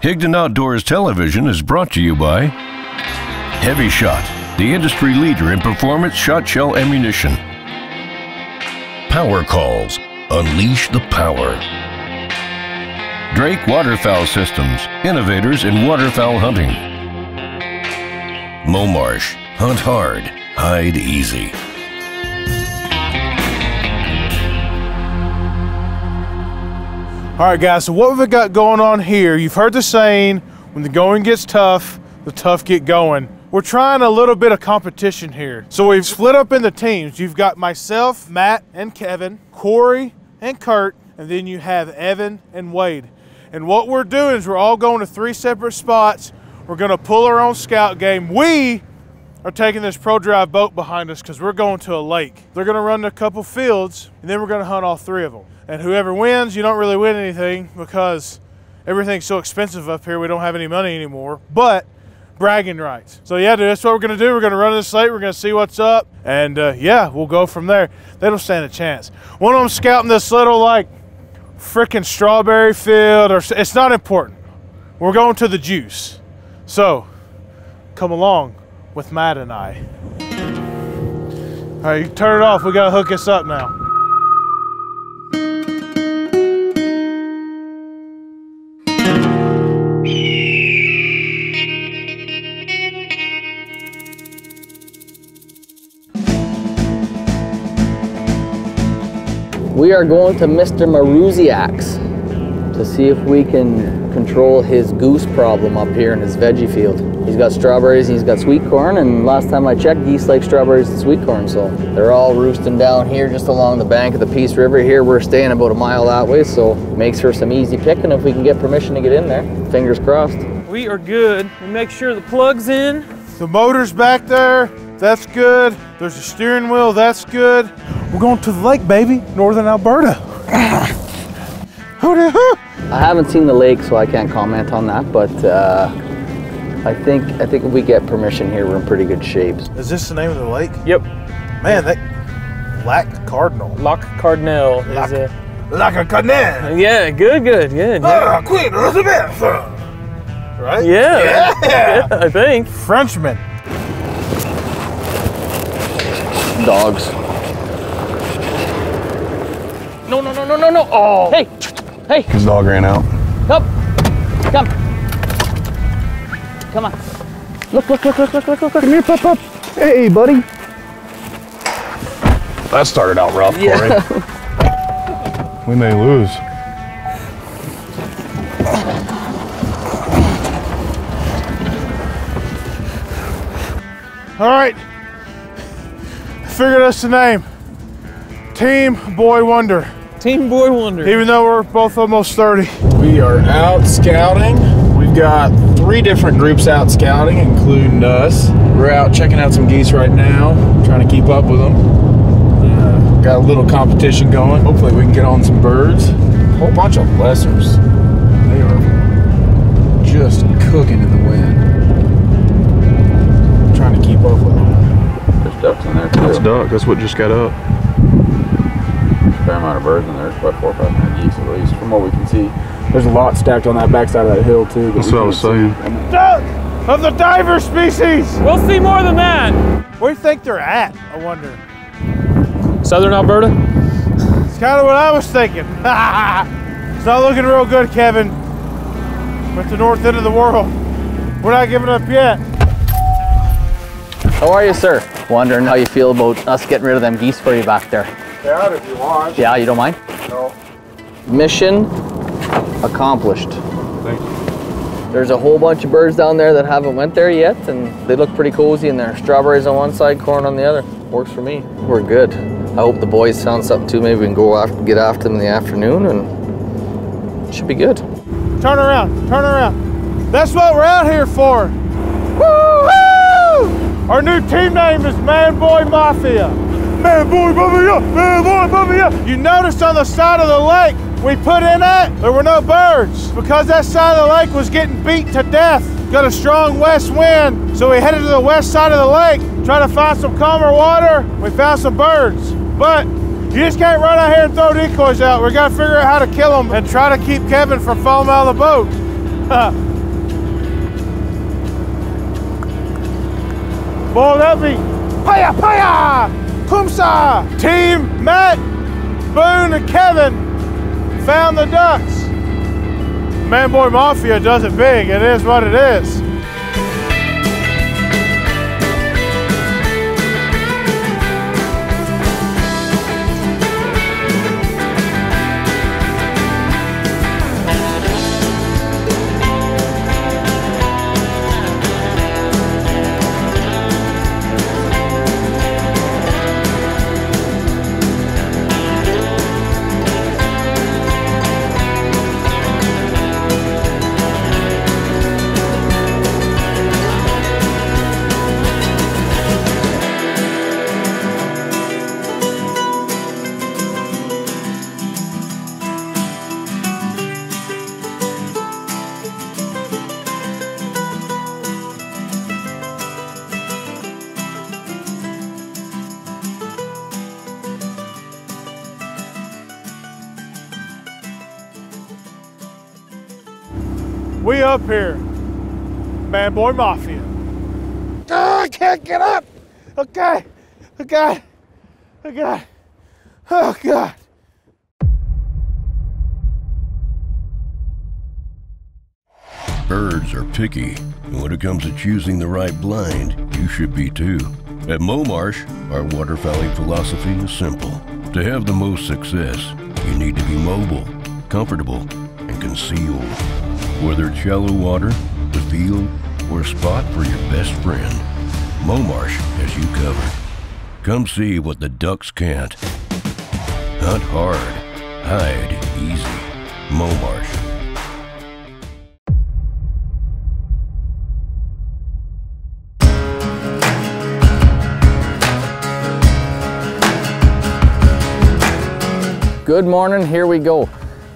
Higdon Outdoors Television is brought to you by HEVI-SHOT, the industry leader in performance shot shell ammunition. Power Calls, unleash the power. Drake Waterfowl Systems, innovators in waterfowl hunting. Momarsh, hunt hard, hide easy. All right, guys, so what we've got going on here, you've heard the saying, when the going gets tough, the tough get going. We're trying a little bit of competition here. So we've split up into teams. You've got myself, Matt, and Kevin, Corey, and Kurt, and then you have Evan and Wade. And what we're doing is we're all going to 3 separate spots. We're gonna pull our own scout game. We are taking this Pro Drive boat behind us because we're going to a lake. They're gonna run a couple fields, and then we're gonna hunt all 3 of them. And whoever wins, you don't really win anything because everything's so expensive up here, we don't have any money anymore, but bragging rights. So yeah, dude, that's what we're gonna do. We're gonna run this lake, we're gonna see what's up, and yeah, we'll go from there. They don't stand a chance. One of them scouting this little like frickin' strawberry field, or it's not important. We're going to the juice. So come along with Matt and I. All right, you can turn it off. We gotta hook this up now. We are going to Mr. Maruziak's to see if we can control his goose problem up here in his veggie field. He's got strawberries and he's got sweet corn, and last time I checked, geese like strawberries and sweet corn, so they're all roosting down here just along the bank of the Peace River here. We're staying about a mile that way, so makes for some easy picking if we can get permission to get in there. Fingers crossed. We are good. We make sure the plug's in. The motor's back there, that's good. There's a steering wheel, that's good. We're going to the lake, baby, northern Alberta. I haven't seen the lake, so I can't comment on that, but I think if we get permission here, we're in pretty good shape. Is this the name of the lake? Yep. Man, that Lac Cardinal. Lac Cardinal is a... Lac Cardinal. Yeah, good. Yeah. Queen Elizabeth. Right? Yeah, I think. Frenchman. Dogs. No. Oh. Hey. His dog ran out. Come. Come on. Look. Come here, pup. Hey, buddy. That started out rough, Corey. We may lose. All right. I figured us the name. Team Boy Wonder. Team Boy Wonder. Even though we're both almost 30. We are out scouting. We've got 3 different groups out scouting, including us. We're out checking out some geese right now, trying to keep up with them. Got a little competition going. Hopefully we can get on some birds. A whole bunch of lessers. They are just cooking in the wind. Trying to keep up with them. There's ducks in there too. That's duck. That's what just got up. Fair amount of birds in there. There's about 4 or 5 hundred geese at least, from what we can see. There's a lot stacked on that backside of that hill too. That's what I was saying. Duck of the diver species. We'll see more than that. Where do you think they're at, I wonder? Southern Alberta. It's kind of what I was thinking. It's not looking real good, Kevin. We're at the north end of the world. We're not giving up yet. How are you, sir? Wondering how you feel about us getting rid of them geese for you back there. Out if you want. Yeah, you don't mind? No. Mission accomplished. Thank you. There's a whole bunch of birds down there that haven't went there yet, and they look pretty cozy in there. Strawberries on one side, corn on the other. Works for me. We're good. I hope the boys found something too. Maybe we can go get after them in the afternoon, and it should be good. Turn around, turn around. That's what we're out here for. Woo-hoo! Our new team name is Man Boy Mafia. Man Boy Mafia, Man Boy Mafia. You noticed on the side of the lake we put in that, there were no birds because that side of the lake was getting beat to death. Got a strong west wind, so we headed to the west side of the lake, trying to find some calmer water. We found some birds, but you just can't run out here and throw decoys out. We gotta figure out how to kill them and try to keep Kevin from falling out of the boat. Boy, that'd be paya paya, kumsa. Team Matt, Boone, and Kevin found the ducks. Man Boy Mafia does it big. It is what it is. We up here, Man Boy Mafia. Oh, I can't get up. Okay, oh God. Birds are picky, and when it comes to choosing the right blind, you should be too. At Momarsh, our waterfowling philosophy is simple. To have the most success, you need to be mobile, comfortable, and concealed. Whether it's shallow water, the field, or a spot for your best friend, Momarsh has you covered. Come see what the ducks can't. Hunt hard, hide easy. Momarsh. Good morning, here we go.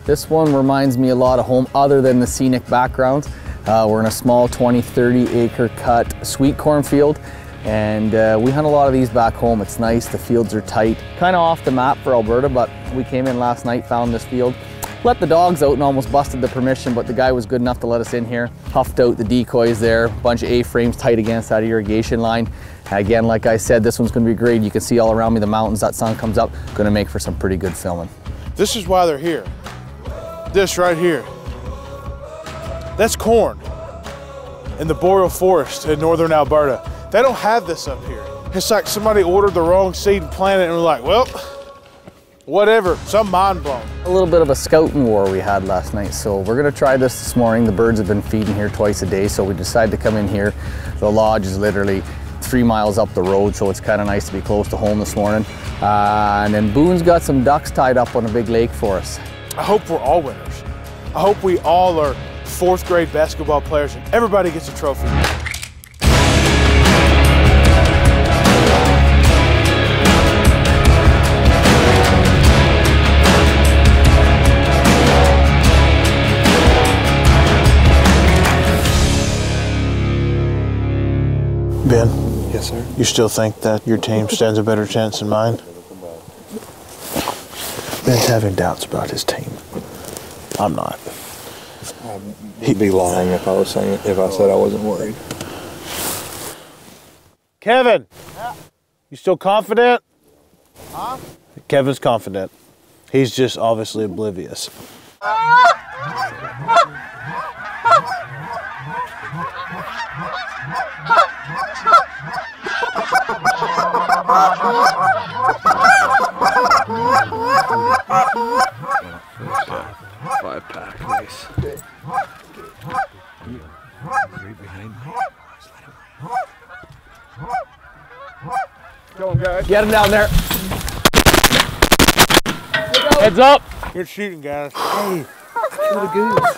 This one reminds me a lot of home other than the scenic background. We're in a small 20-30 acre cut sweet corn field, and we hunt a lot of these back home. It's nice, the fields are tight. Kind of off the map for Alberta, but we came in last night, found this field, let the dogs out and almost busted the permission, but the guy was good enough to let us in here. Huffed out the decoys there, bunch of A-frames tight against that irrigation line. Again, like I said, this one's gonna be great. You can see all around me the mountains, that sun comes up, gonna make for some pretty good filming. This is why they're here. This right here, that's corn in the boreal forest in northern Alberta. They don't have this up here. It's like somebody ordered the wrong seed and planted it and we're like, well, whatever, so I'm mind blown. A little bit of a scouting war we had last night, so we're gonna try this morning. The birds have been feeding here twice a day, so we decided to come in here. The lodge is literally 3 miles up the road, so it's kind of nice to be close to home this morning. And then Boone's got some ducks tied up on a big lake for us. I hope we're all winners. I hope we all are 4th grade basketball players and everybody gets a trophy. Ben? Yes, sir. You still think that your team stands a better chance than mine? Ben's having doubts about his team. I'm not. He'd be lying if I said I wasn't worried. Kevin! Yeah. You still confident? Huh? Kevin's confident. He's just obviously oblivious. Five pack, nice. Go on, guys. Get him down there. Heads up. Good shooting, guys. Hey, killed a goose.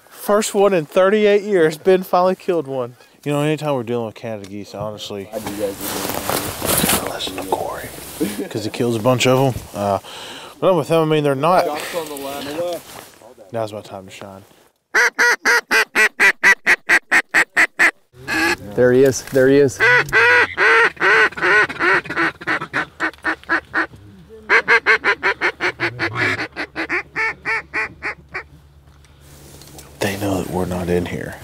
First one in 38 years. Ben finally killed one. You know, anytime we're dealing with Canada geese, honestly, listen to Corey, because he kills a bunch of them. But with them, I mean, they're not. Now's my time to shine. There he is, there he is. They know that we're not in here.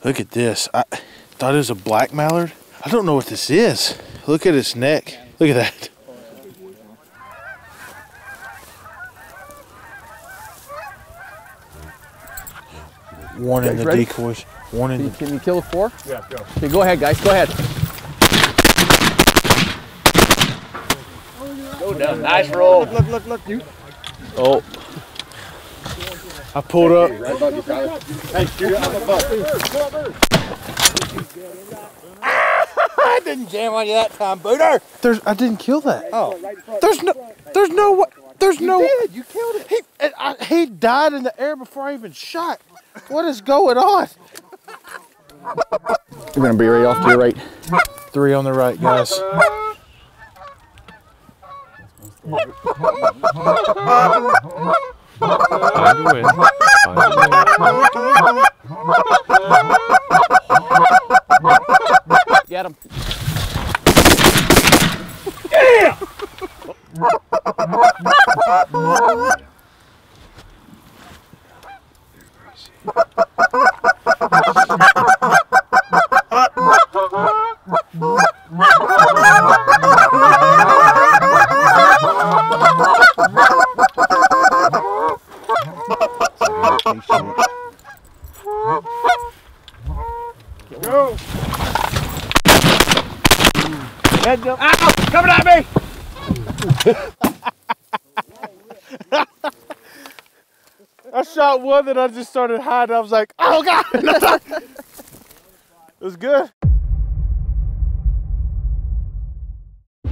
Look at this. I thought it was a black mallard. I don't know what this is. Look at its neck. Look at that. One in the ready? decoys. One in the... Can you kill a 4? Yeah, go. Okay, go ahead, guys. Go ahead. Go down. Nice roll. Look. Oh. I pulled up. Right above you, Tyler. Hey, shoot it up above. I didn't jam on you that time, Booter. I didn't kill that. Oh. There's no way. You killed it. He died in the air before I even shot. What is going on? We're gonna be right off to your right. 3 on the right, guys. Find a win. Get him. Go. Ow! Coming at me! I shot one that I just started hiding. I was like, oh God. It was good.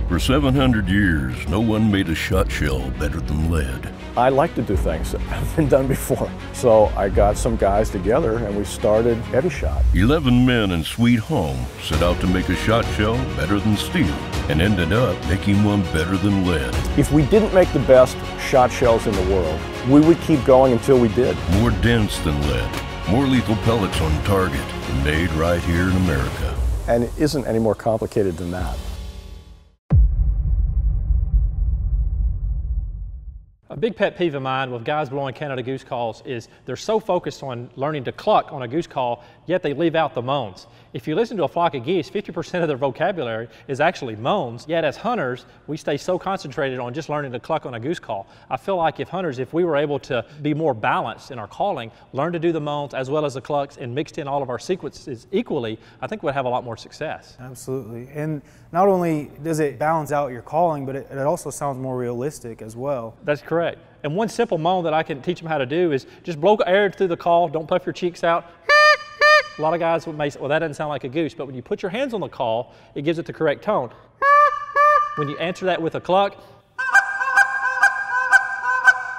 For 700 years, no one made a shot shell better than lead. I like to do things that haven't been done before. So I got some guys together and we started HEVI-SHOT. 11 men in Sweet Home set out to make a shot shell better than steel and ended up making one better than lead. If we didn't make the best shot shells in the world, we would keep going until we did. More dense than lead, more lethal pellets on target, and made right here in America. And it isn't any more complicated than that. A big pet peeve of mine with guys blowing Canada goose calls is they're so focused on learning to cluck on a goose call, yet they leave out the moans. If you listen to a flock of geese, 50% of their vocabulary is actually moans, yet as hunters, we stay so concentrated on just learning to cluck on a goose call. I feel like if we were able to be more balanced in our calling, learn to do the moans as well as the clucks and mixed in all of our sequences equally, I think we'd have a lot more success. Absolutely. And not only does it balance out your calling, but it also sounds more realistic as well. That's correct. And one simple moan that I can teach them how to do is just blow air through the call, don't puff your cheeks out. A lot of guys may say, well, that doesn't sound like a goose, but when you put your hands on the call, it gives it the correct tone. When you answer that with a cluck,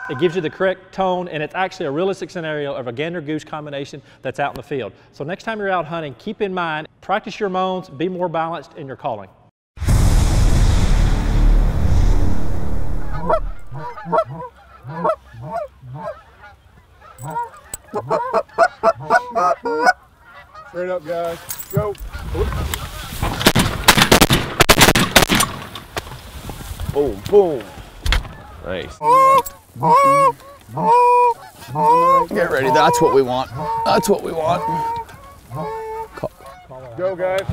it gives you the correct tone, and it's actually a realistic scenario of a gander-goose combination that's out in the field. So next time you're out hunting, keep in mind, practice your moans, be more balanced in your calling. Straight up, guys. Go. Boom, boom. Nice. Get ready. That's what we want. That's what we want. Go, guys.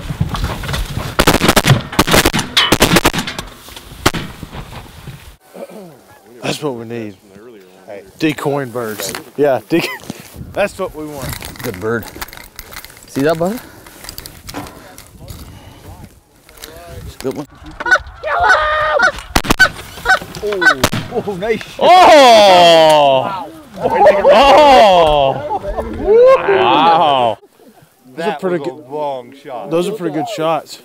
That's what we need. Decoying birds. Yeah, that's what we want. Good bird. See that, bud? It's a good one. Oh, nice. Oh! Oh! Wow! Those are pretty good. Long shot. Those are pretty good shots.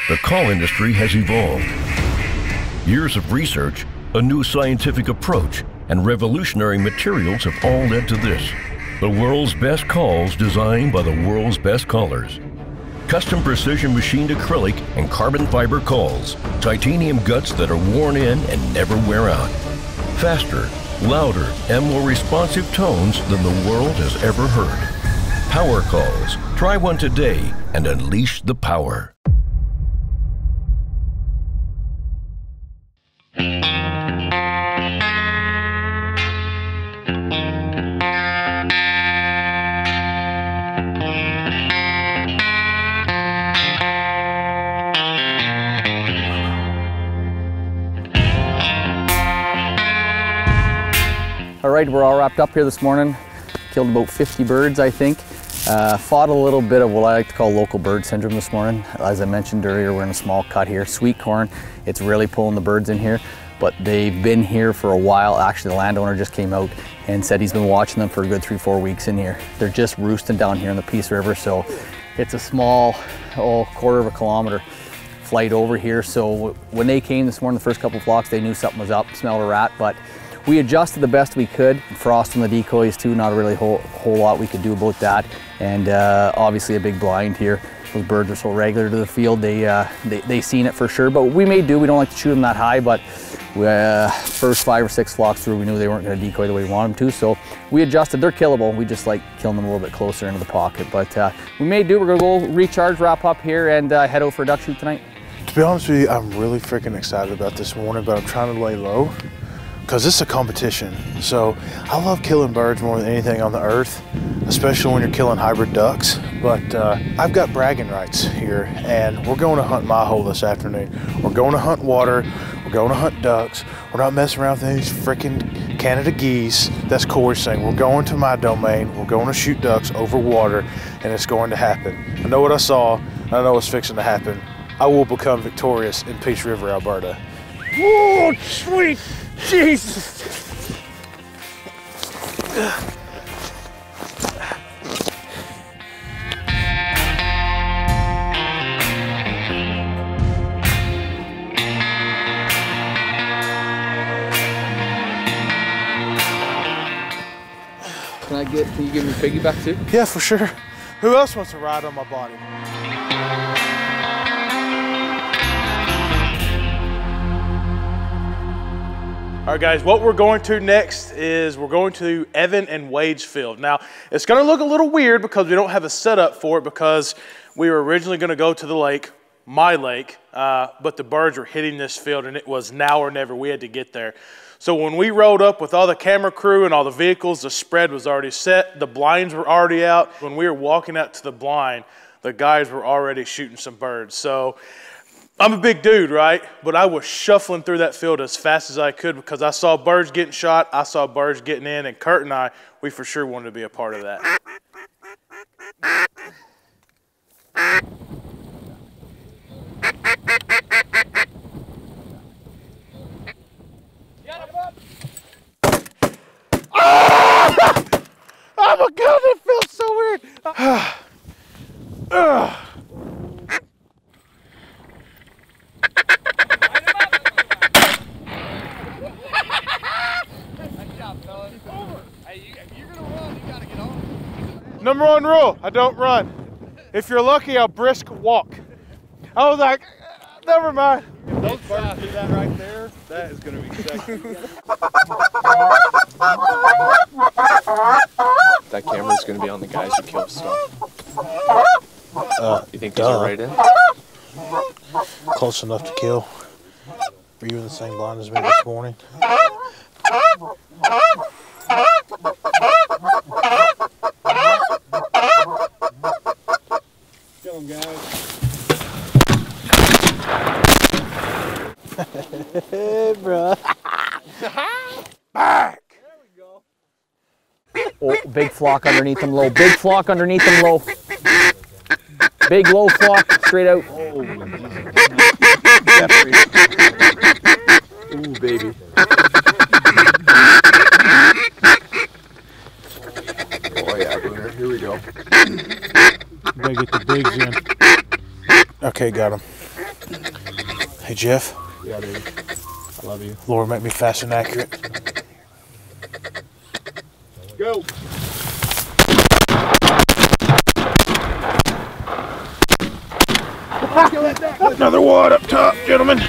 The call industry has evolved. Years of research, a new scientific approach, and revolutionary materials have all led to this. The world's best calls designed by the world's best callers. Custom precision machined acrylic and carbon fiber calls. Titanium guts that are worn in and never wear out. Faster, louder, and more responsive tones than the world has ever heard. Power calls. Try one today and unleash the power. All right, we're all wrapped up here this morning. Killed about 50 birds, I think. Fought a little bit of what I like to call local bird syndrome this morning. As I mentioned earlier, we're in a small cut here. Sweet corn, it's really pulling the birds in here, but they've been here for a while. Actually, the landowner just came out and said he's been watching them for a good 3-4 weeks in here. They're just roosting down here in the Peace River, so it's a small, quarter of a kilometer flight over here. So when they came this morning, the first couple of flocks, they knew something was up, smelled a rat, but we adjusted the best we could. Frost on the decoys too, not really a whole lot we could do about that. And obviously a big blind here. Those birds are so regular to the field, they seen it for sure. But we may do, we don't like to shoot them that high, but first 5 or 6 flocks through, we knew they weren't gonna decoy the way we want them to. So we adjusted, they're killable. We just like killing them a little bit closer into the pocket. But we may do, we're gonna go recharge, wrap up here, and head out for a duck shoot tonight. To be honest with you, I'm really freaking excited about this morning, but I'm trying to lay low, because it's a competition. So I love killing birds more than anything on the earth, especially when you're killing hybrid ducks. But I've got bragging rights here, and we're going to hunt my hole this afternoon. We're going to hunt water, we're going to hunt ducks. We're not messing around with these freaking Canada geese. That's Corey's thing. We're going to my domain, we're going to shoot ducks over water, and it's going to happen. I know what I saw, and I know what's fixing to happen. I will become victorious in Peace River, Alberta. Oh, sweet Jesus! Can you give me a piggyback too? Yeah, for sure. Who else wants to ride on my body? All right, guys, what we're going to next is we're going to Evan and Wade's field. Now, it's going to look a little weird because we don't have a setup for it, because we were originally going to go to the lake, my lake, but the birds were hitting this field, and it was now or never. We had to get there. So when we rode up with all the camera crew and all the vehicles, the spread was already set. The blinds were already out. When we were walking out to the blind, the guys were already shooting some birds. So I'm a big dude, right? But I was shuffling through that field as fast as I could because I saw birds getting shot, I saw birds getting in, and Kurt and I, we for sure wanted to be a part of that. Oh my God, it feels so weird. Number 1 rule, I don't run. If you're lucky, I'll brisk walk. I was like, never mind. If those birds do that right there, that is going to be sexy. That camera's going to be on the guys who kill stuff. You think these are right in? Close enough to kill. Were you in the same blind as me this morning? Kill them, guys. Hey, bro. Back. Oh, big flock underneath them low. Big flock underneath them low. Big low flock straight out. Ooh, baby. Oh yeah, Booner. Here we go. Gotta get the bigs in. Okay, got him. Hey, Jeff. Yeah, dude. I love you. Lord, make me fast and accurate. Go. Another wad up top, gentlemen.